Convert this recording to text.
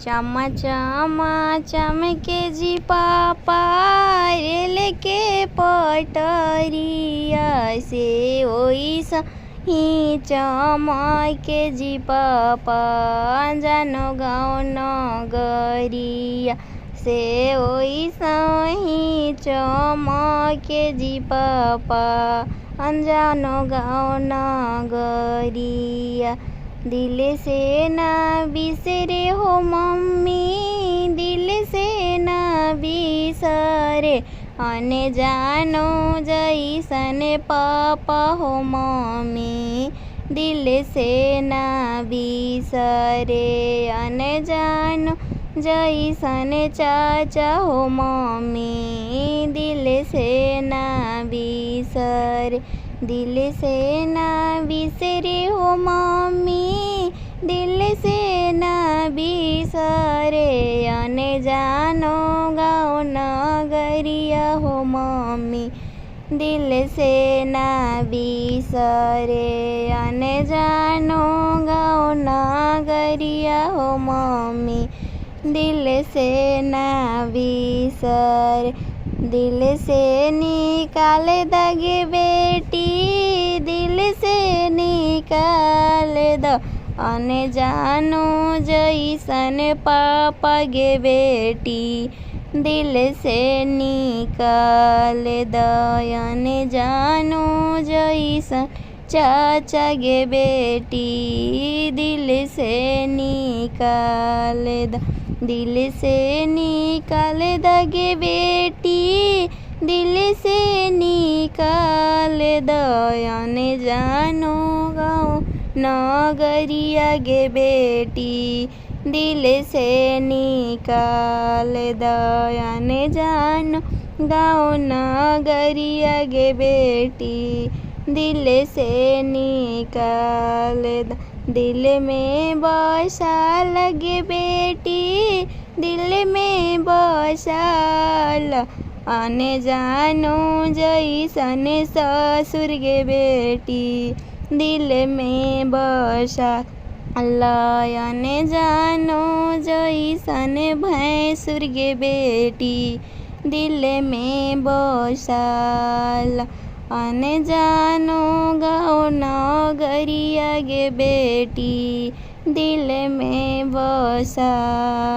चमा चमा चमके जी पापा रेल के पटरिया से ओइसा ही चमके जी पापा जानो गाँव नगरिया से ओइसा ही चमके जी पापा अनजानो गाँव नगरिया। दिल से ना बिसरे हो मम्मी, दिल से ना बिसरे अने जानो जैसन पापा हो मम्मी, दिल से ना बिसरे अने जानो जैसन चाचा हो मम्मी, दिल से ना बिसरे। दिल से ना बिसरे हो मम्मी, दिल से ना बिसरे अने जानो गाँव नगरिया हो मम्मी, दिल से ना बिसरे अने जानो गाँव नगरिया हो मम्मी, दिल से ना बिसरे। दिल से निकाल दगे बेटी, दिल से निकाल दो अने जानो जैसन पापा गे बेटी, दिल से निकाल दो अने जानो जैसन चाचा गे बेटी, दिल से निकाल दो। दिल से निकाल दगे बेटी, दिल से निकाल दो अने जानो गाँव नगरिया गे बेटी, दिल से निकाल दो अने जानो गाँव नगरिया गे बेटी, दिल से निकाल दो। दिल में बसा लगे बेटी, दिल में बसाल अने जानो जैसन ससुर गे बेटी, दिल में बसा अने जानो जैसन भैंसुर गे बेटी, दिल में बसाल अने जानो गाँव नगरिया गे बेटी, दिल में बसाल।